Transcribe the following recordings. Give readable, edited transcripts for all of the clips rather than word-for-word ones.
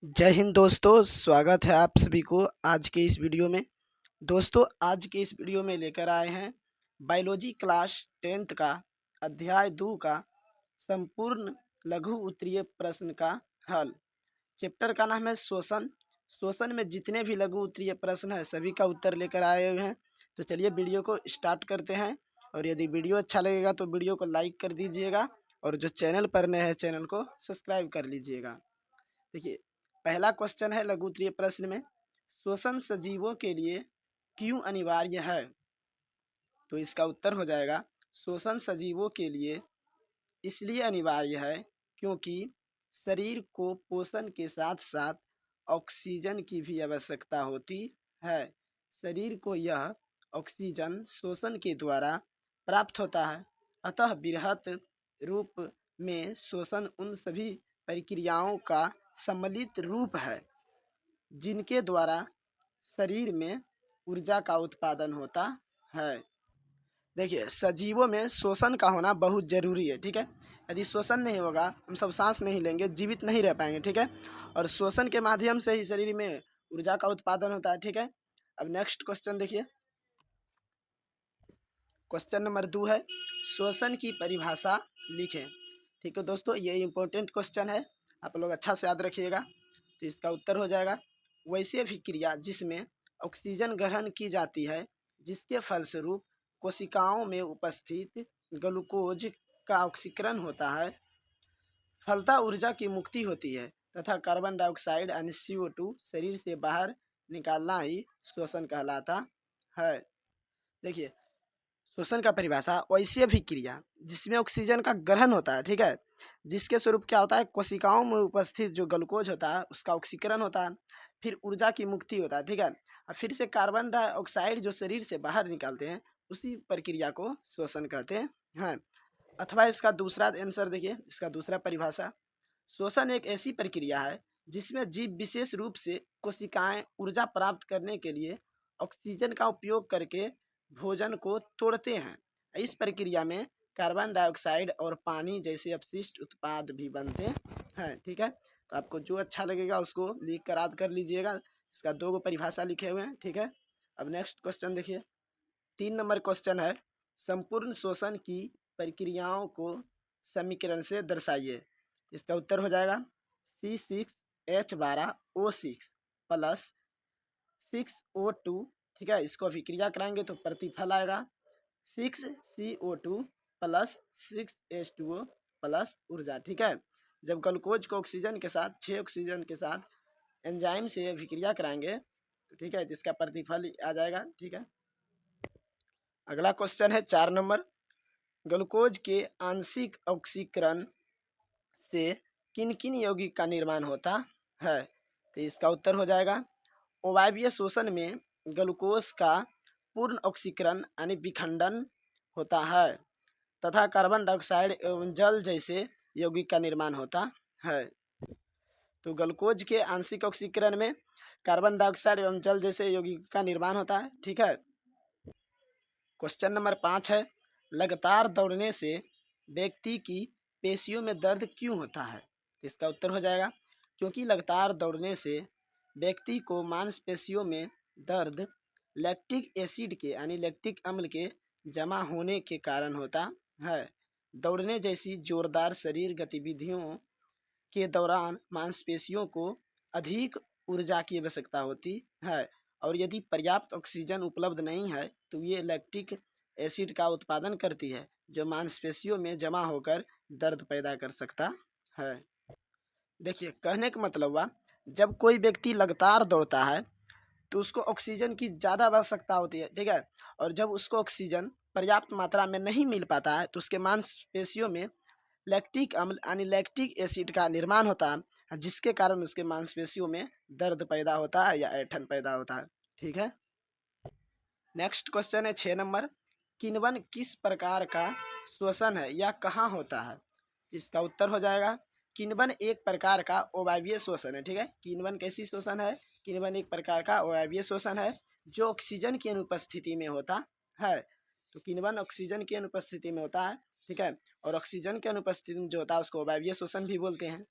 जय हिंद दोस्तों, स्वागत है आप सभी को आज के इस वीडियो में। दोस्तों, आज के इस वीडियो में लेकर आए हैं बायोलॉजी क्लास 10th का अध्याय 2 का संपूर्ण लघु उत्तरीय प्रश्न का हल। चैप्टर का नाम है शोषण। शोषण में जितने भी लघु उत्तरीय प्रश्न है सभी का उत्तर लेकर आए हुए हैं। तो चलिए वीडियो को स्टार्ट करते हैं। और यदि वीडियो अच्छा लगेगा तो वीडियो को लाइक कर दीजिएगा और जो चैनल पर नए हैं चैनल को सब्सक्राइब कर लीजिएगा। देखिए, पहला क्वेश्चन है लघु उत्तरीय प्रश्न में, श्वसन सजीवों के लिए क्यों अनिवार्य है? तो इसका उत्तर हो जाएगा, श्वसन सजीवों के लिए इसलिए अनिवार्य है क्योंकि शरीर को पोषण के साथ साथ ऑक्सीजन की भी आवश्यकता होती है। शरीर को यह ऑक्सीजन श्वसन के द्वारा प्राप्त होता है। अतः बृहत रूप में श्वसन उन सभी प्रक्रियाओं का सम्मिलित रूप है जिनके द्वारा शरीर में ऊर्जा का उत्पादन होता है। देखिए, सजीवों में श्वसन का होना बहुत जरूरी है, ठीक है। यदि श्वसन नहीं होगा, हम सब सांस नहीं लेंगे, जीवित नहीं रह पाएंगे, ठीक है। और श्वसन के माध्यम से ही शरीर में ऊर्जा का उत्पादन होता है, ठीक है। अब नेक्स्ट क्वेश्चन देखिए, क्वेश्चन नंबर 2 है, श्वसन की परिभाषा लिखें। ठीक है दोस्तों, ये इम्पोर्टेंट क्वेश्चन है, आप लोग अच्छा से याद रखिएगा। तो इसका उत्तर हो जाएगा, वैसे भी क्रिया जिसमें ऑक्सीजन ग्रहण की जाती है जिसके फलस्वरूप कोशिकाओं में उपस्थित ग्लूकोज का ऑक्सीकरण होता है, फलता ऊर्जा की मुक्ति होती है तथा कार्बन डाइऑक्साइड यानी CO2 शरीर से बाहर निकालना ही श्वसन कहलाता है। देखिए, श्वसन का परिभाषा, वैसे भी क्रिया जिसमें ऑक्सीजन का ग्रहण होता है, ठीक है, जिसके स्वरूप क्या होता है, कोशिकाओं में उपस्थित जो ग्लूकोज होता है उसका ऑक्सीकरण होता है, फिर ऊर्जा की मुक्ति होता है, ठीक है, और फिर से कार्बन डाइऑक्साइड जो शरीर से बाहर निकालते हैं उसी प्रक्रिया को श्वसन कहते हैं। अथवा इसका दूसरा आंसर देखिए, इसका दूसरा परिभाषा, श्वसन एक ऐसी प्रक्रिया है जिसमें जीव विशेष रूप से कोशिकाएं ऊर्जा प्राप्त करने के लिए ऑक्सीजन का उपयोग करके भोजन को तोड़ते हैं। इस प्रक्रिया में कार्बन डाइऑक्साइड और पानी जैसे अपशिष्ट उत्पाद भी बनते हैं, ठीक है। तो आपको जो अच्छा लगेगा उसको लिख कर याद कर लीजिएगा। इसका 2 परिभाषा लिखे हुए हैं, ठीक है। अब नेक्स्ट क्वेश्चन देखिए, 3 नंबर क्वेश्चन है, संपूर्ण श्वसन की प्रक्रियाओं को समीकरण से दर्शाइए। इसका उत्तर हो जाएगा, C6H12O6 प्लस 6O2, ठीक है। इसको अभिक्रिया कराएंगे तो प्रतिफल आएगा 6CO2 प्लस 6H2O प्लस ऊर्जा, ठीक है। जब ग्लूकोज को ऑक्सीजन के साथ 6 ऑक्सीजन के साथ एंजाइम से अभिक्रिया कराएंगे तो ठीक है, इसका प्रतिफल आ जाएगा, ठीक है। अगला क्वेश्चन है 4 नंबर, ग्लूकोज के आंशिक ऑक्सीकरण से किन किन यौगिक का निर्माण होता है? तो इसका उत्तर हो जाएगा, अवायवीय शोषण में ग्लूकोज का पूर्ण ऑक्सीकरण यानी विखंडन होता है तथा कार्बन डाइऑक्साइड एवं जल जैसे यौगिक का निर्माण होता है। तो ग्लूकोज के आंशिक ऑक्सीकरण में कार्बन डाइऑक्साइड एवं जल जैसे यौगिक का निर्माण होता है, ठीक है। क्वेश्चन नंबर 5 है, लगातार दौड़ने से व्यक्ति की पेशियों में दर्द क्यों होता है? इसका उत्तर हो जाएगा, क्योंकि लगातार दौड़ने से व्यक्ति को मांसपेशियों में दर्द लैक्टिक एसिड के यानी लैक्टिक अम्ल के जमा होने के कारण होता है। दौड़ने जैसी जोरदार शरीर गतिविधियों के दौरान मांसपेशियों को अधिक ऊर्जा की आवश्यकता होती है और यदि पर्याप्त ऑक्सीजन उपलब्ध नहीं है तो ये लैक्टिक एसिड का उत्पादन करती है जो मांसपेशियों में जमा होकर दर्द पैदा कर सकता है। देखिए, कहने का मतलब हुआ, जब कोई व्यक्ति लगातार दौड़ता है तो उसको ऑक्सीजन की ज़्यादा आवश्यकता होती है, ठीक है। और जब उसको ऑक्सीजन पर्याप्त मात्रा में नहीं मिल पाता है तो उसके मांसपेशियों में लैक्टिक अम्ल यानी लैक्टिक एसिड का निर्माण होता है जिसके कारण उसके मांसपेशियों में दर्द पैदा होता है या ऐंठन पैदा होता है, ठीक है। नेक्स्ट क्वेश्चन है 6 नंबर, किण्वन किस प्रकार का श्वसन है या कहाँ होता है? इसका उत्तर हो जाएगा, किण्वन एक प्रकार का अवायवीय श्वसन है, ठीक है। किण्वन कैसी श्वसन है? किण्वन एक प्रकार का अवायवीय श्वसन है जो ऑक्सीजन की अनुपस्थिति में होता है। तो किण्वन ऑक्सीजन की अनुपस्थिति में होता है, ठीक है। और ऑक्सीजन की अनुपस्थिति में जो होता है उसको अवायवीय श्वसन भी बोलते हैं।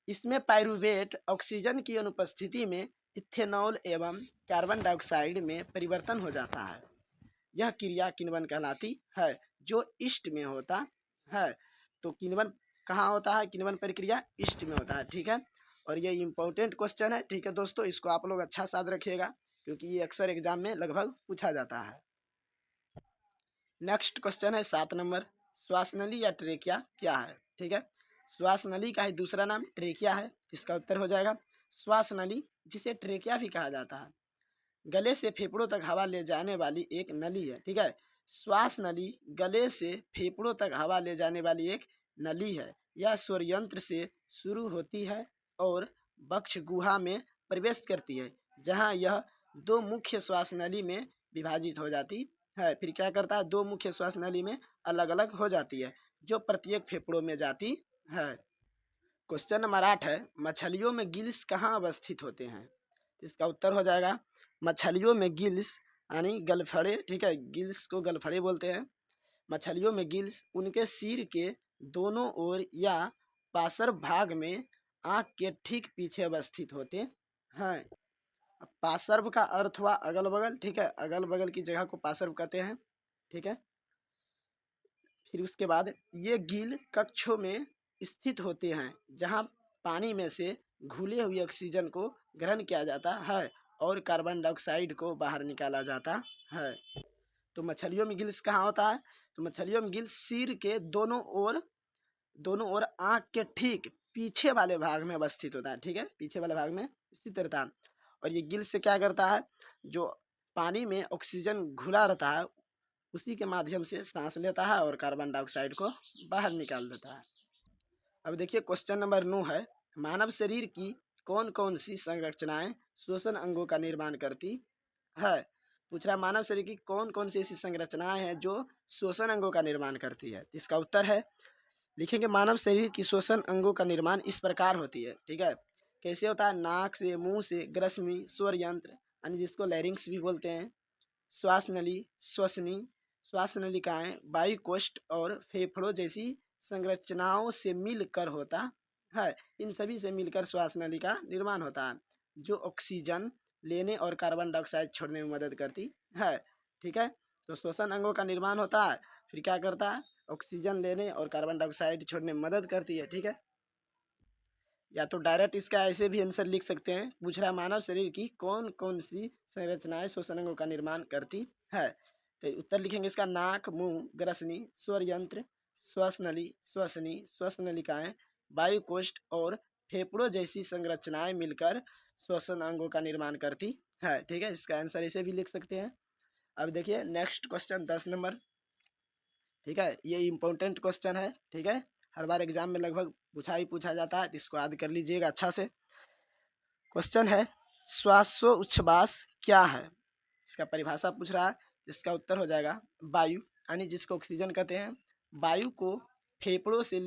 इसमें पाइरूवेट ऑक्सीजन की अनुपस्थिति में इथेनॉल एवं कार्बन डाइऑक्साइड में परिवर्तन हो जाता है। यह क्रिया किण्वन कहलाती है, जो ईस्ट में होता है। तो किण्वन कहाँ होता है? किण्वन प्रक्रिया ईस्ट में होता है, ठीक है। और ये इम्पोर्टेंट क्वेश्चन है, ठीक है दोस्तों, इसको आप लोग अच्छा से याद रखिएगा, क्योंकि ये अक्सर एग्जाम में लगभग पूछा जाता है। नेक्स्ट क्वेश्चन है 7 नंबर, श्वास नली या ट्रेकिया क्या है? ठीक है, श्वास नली का ही दूसरा नाम ट्रेकिया है। इसका उत्तर हो जाएगा श्वास नली, जिसे ट्रेकिया भी कहा जाता है। गले से फेफड़ों तक हवा ले जाने वाली एक नली है, ठीक है। श्वास नली गले से फेफड़ों तक हवा ले जाने वाली एक नली है। यह स्वरयंत्र से शुरू होती है और वक्ष गुहा में प्रवेश करती है, जहां यह दो मुख्य श्वास नली में विभाजित हो जाती है। फिर क्या करता है? दो मुख्य श्वास नली में अलग अलग हो जाती है, जो प्रत्येक फेफड़ों में जाती है। क्वेश्चन नंबर 8 है, मछलियों में गिल्स कहाँ अवस्थित होते हैं? इसका उत्तर हो जाएगा मछलियों में गिल्स यानी गलफड़े, ठीक है, गिल्स को गलफड़े बोलते हैं। मछलियों में गिल्स उनके सिर के दोनों ओर या पार्श्व भाग में आँख के ठीक पीछे अवस्थित होते हैं। पार्श्व का अर्थ हुआ अगल बगल, ठीक है, अगल बगल की जगह को पार्श्व कहते हैं, ठीक है। फिर उसके बाद ये गिल कक्षों में स्थित होते हैं, जहाँ पानी में से घुले हुए ऑक्सीजन को ग्रहण किया जाता है और कार्बन डाइऑक्साइड को बाहर निकाला जाता है। तो मछलियों में गिल्स कहाँ होता है? तो मछलियों में गिल्स सिर के दोनों ओर आँख के ठीक पीछे वाले भाग में अवस्थित होता है, ठीक है, पीछे वाले भाग में स्थित रहता है। और ये गिल्स से क्या करता है? जो पानी में ऑक्सीजन घुला रहता है, उसी के माध्यम से सांस लेता है और कार्बन डाइऑक्साइड को बाहर निकाल देता है। अब देखिए क्वेश्चन नंबर 9 है, मानव शरीर की कौन कौन सी संरचनाएं श्वसन अंगों का निर्माण करती है? पूछ रहा मानव शरीर की कौन कौन सी ऐसी संरचनाएं हैं जो श्वसन अंगों का निर्माण करती है? इसका उत्तर है, लिखेंगे मानव शरीर की श्वसन अंगों का निर्माण इस प्रकार होती है, ठीक है। कैसे होता है? नाक से, मुंह से ग्रसनी, स्वर यंत्र यानी जिसको लैरिंक्स भी बोलते हैं, श्वास नली, श्वसनी, श्वास नलिकाएं, वायु कोष्ठ और फेफड़ों जैसी संरचनाओं से मिलकर होता है। इन सभी से मिलकर श्वास नली का निर्माण होता है, जो ऑक्सीजन लेने और कार्बन डाइऑक्साइड छोड़ने में मदद करती है, ठीक है। तो श्वसन अंगों का निर्माण होता है, फिर क्या करता है? ऑक्सीजन लेने और कार्बन डाइऑक्साइड छोड़ने में मदद करती है, ठीक है। या तो डायरेक्ट इसका ऐसे भी आंसर लिख सकते हैं, पूछ रहा है मानव शरीर की कौन कौन सी संरचनाएं श्वसन अंगों का निर्माण करती है? तो उत्तर लिखेंगे इसका नाक, मुंह, ग्रसनी, स्वर यंत्र, श्वास नली, श्वसनी, श्वास नलिकाएं, वायु कोष्ठ और फेफड़ों जैसी संरचनाएं मिलकर श्वसन अंगों का निर्माण करती है, ठीक है। इसका आंसर ऐसे भी लिख सकते हैं। अब देखिए नेक्स्ट क्वेश्चन 10 नंबर, ठीक है, ये इम्पोर्टेंट क्वेश्चन है, ठीक है, हर बार एग्जाम में लगभग पूछा जाता है, तो इसको याद कर लीजिएगा अच्छा से। क्वेश्चन है, श्वासोच्छ्वास क्या है? इसका परिभाषा पूछ रहा है, इसका उत्तर हो जाएगा वायु यानी जिसको ऑक्सीजन कहते हैं, वायु को फेफड़ों से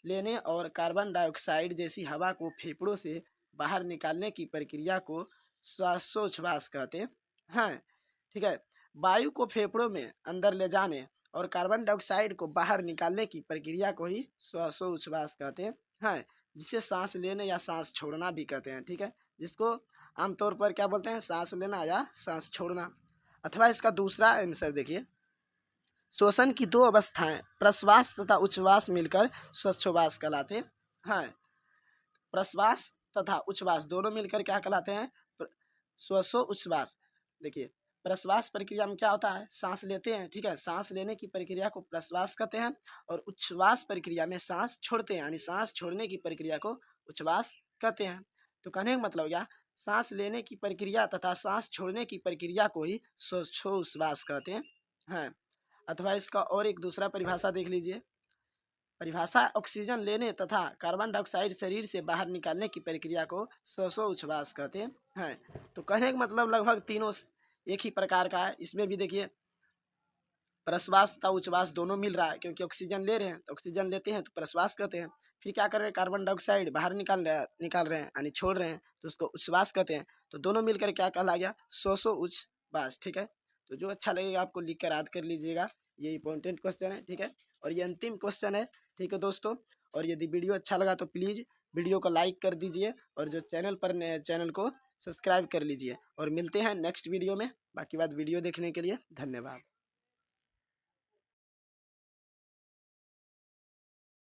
लेने और कार्बन डाइऑक्साइड जैसी हवा को फेफड़ों से बाहर निकालने की प्रक्रिया को श्वासोच्छ्वास कहते हैं, ठीक है। वायु को फेफड़ों में अंदर ले जाने और कार्बन डाइऑक्साइड को बाहर निकालने की प्रक्रिया को ही श्वासोच्छ्वास कहते हैं, जिसे सांस लेने या सांस छोड़ना भी कहते हैं, ठीक है, जिसको आमतौर पर क्या बोलते हैं? सांस लेना या सांस छोड़ना। अथवा इसका दूसरा आंसर देखिए, श्वसन की दो अवस्थाएं प्रश्वास तथा उच्छ्वास मिलकर श्वासोच्छ्वास कहलाते हैं। प्रश्वास तथा उच्छ्वास दोनों मिलकर क्या कहलाते हैं? श्वासोच्छ्वास। देखिए प्रश्वास प्रक्रिया में क्या होता है? सांस लेते हैं, ठीक है, सांस लेने की प्रक्रिया को प्रश्वास कहते हैं, और उच्छ्वास प्रक्रिया में सांस छोड़ते हैं यानी सांस छोड़ने की प्रक्रिया को उच्छ्वास कहते हैं। तो कहने का मतलब क्या? सांस लेने की प्रक्रिया तथा सांस छोड़ने की प्रक्रिया को ही श्वासोच्छ्वास कहते हैं। अथवा इसका और एक दूसरा परिभाषा देख लीजिए, परिभाषा ऑक्सीजन लेने तथा कार्बन डाइऑक्साइड शरीर से बाहर निकालने की प्रक्रिया को श्वासोच्छ्वास कहते हैं। तो कहने का मतलब लगभग तीनों एक ही प्रकार का है। इसमें भी देखिए प्रश्वास तथा उच्छ्वास दोनों मिल रहा है, क्योंकि ऑक्सीजन ले रहे हैं, तो ऑक्सीजन लेते हैं तो प्रश्वास कहते हैं, फिर क्या कर रहे हैं? कार्बन डाइऑक्साइड बाहर निकाल रहे हैं यानी छोड़ रहे हैं, तो उसको उच्छ्वास कहते हैं। तो दोनों मिलकर क्या कहला गया? श्वासोच्छ्वास, ठीक है। तो जो अच्छा लगेगा आपको लिख कर याद कर लीजिएगा, ये इंपॉर्टेंट क्वेश्चन है, ठीक है, और ये अंतिम क्वेश्चन है, ठीक है दोस्तों। और यदि वीडियो अच्छा लगा तो प्लीज़ वीडियो को लाइक कर दीजिए और जो चैनल पर चैनल को सब्सक्राइब कर लीजिए और मिलते हैं नेक्स्ट वीडियो में। बाकी बात वीडियो देखने के लिए धन्यवाद।